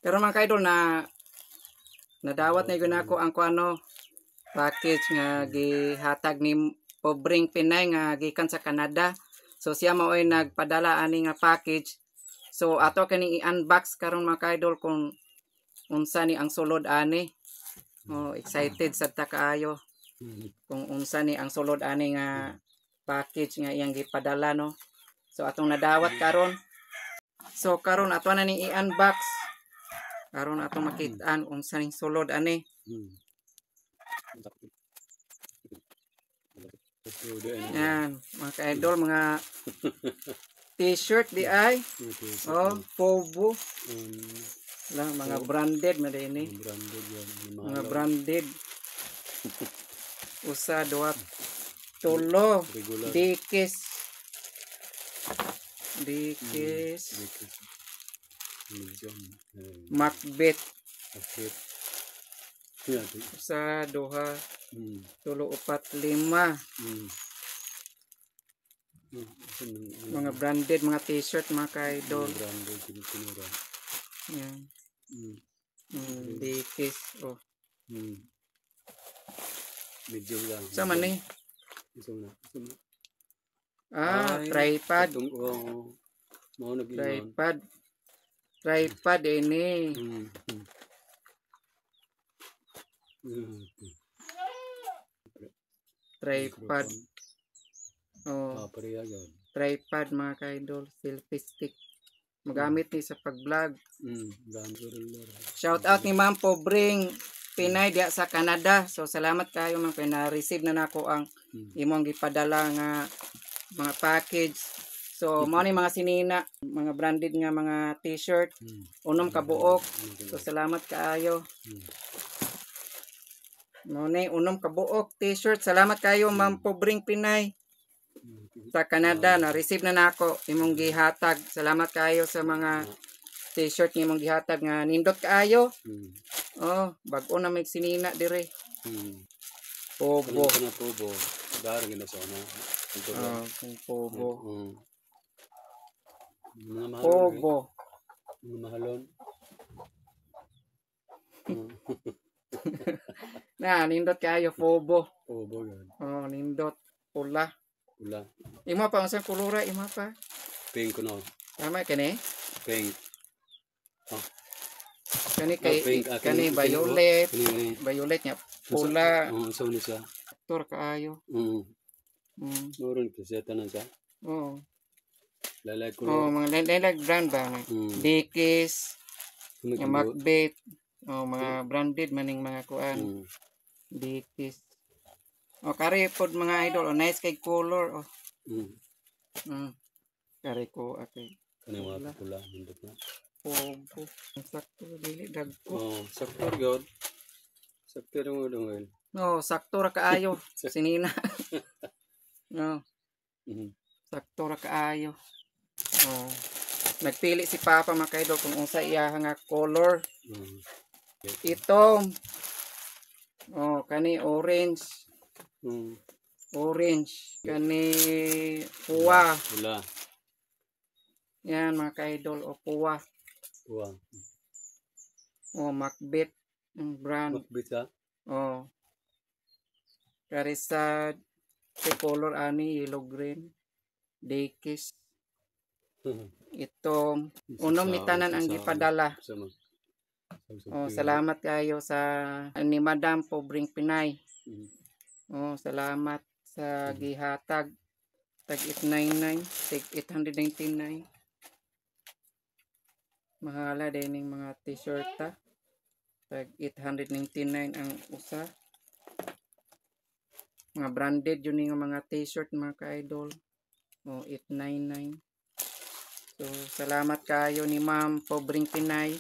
Pero mga ka-idol na nadawat na yun ako ang kuano package nga gihatag ni Pobreng Pinay nga gikan sa Canada. So siya mao'y nagpadala ani nga package. So ato kani i-unbox karon mga ka-idol kung unsa ni ang sulod ani. Oh, excited sad ta kaayo kung unsa ni ang sulod ani nga package nga iyang gipadala no. So atong nadawat karon. So karon ato na ni i-unbox. Karon atong makit-an unsa ning sulod ani. Yan, mga ka-idol, mga t-shirt di ay. Oh, Pobo. Lang mga branded na din ni. Mga branded. Usa, dua, tulo. Dikis. Macbeth. Usa, duha, tulo, upat, lima. Mga branded, mga t-shirt, mga ka-idol. Yan. Dikis. Oh. Medyo lang. Sama ni. Tripod. Tripod ini. Tripod. Oh. Tripod mga ka-idol. Selfie stick. Magamit ni sa pag-vlog. Shout out ni Ma'am Pobreng Pinay diya sa Canada. So salamat kayo mga pina-receive na nako ang imong gipadala nga mga package. So mao ni mga sinina, mga branded nga mga t-shirt, unom ka buok. So salamat kaayo. Mao ni unom ka buok t-shirt. Salamat kayo Ma'am Pobreng Pinay sa Canada, na receive na nako imong gihatag. Salamat kayo sa mga t-shirt nga imong gihatag nga nindot kaayo. Oh, bag-o na may sinina dire. Pobo. Pobo. Darang na sa ana. Pobo. Pobo. Pobo. Mahalon. Na nindot kaayo Pobo. Pobo yan. Oh, nindot pula. Pula. Imo pa unsa kulura imo pa? Pink no. Tama kani? Pink. Kani kay kani violet. Violet nya pula. So ni siya. Tur kaayo. Noron ko siya tanan siya. Oh. Lalay ko. Oh, mga lalay brand ba? Dikis. Yung Macbeth. Oh, mga branded maning mga kuan. Dikis. Oh, kari pod mga idol. Oh, nice kay color. Oh. Kari ko okay. Kani mga pula nindot na. Pobo. Sakto dili dagko. Oh, sakto gyud. Sakto mo dungel. No, sakto ra kaayo. Sinina. No. Sakto ra kaayo. Oh. Nagpili si Papa mga ka-idol kung unsa iya nga color. Ito. Oh, kani orange. Orange. Kani puwa. Pula. Yan mga ka-idol. O puwa. Puwa. O Macbeth. Brand. Macbeth ha? O. Karisa. Si color ani. Yellow green. Dikis. Ito. Unom ni tanan ang gipadala. O, salamat kayo sa ni Madam Pobreng Pinay. Oh, salamat sa gihatag. Tag 899, tag 899. Mahala din ng mga t-shirt ta. Tag 899 ang usa. Mga branded yun yung mga t-shirt mga ka-idol. Oh, 899. So, salamat kayo ni Ma'am Pobreng Pinay.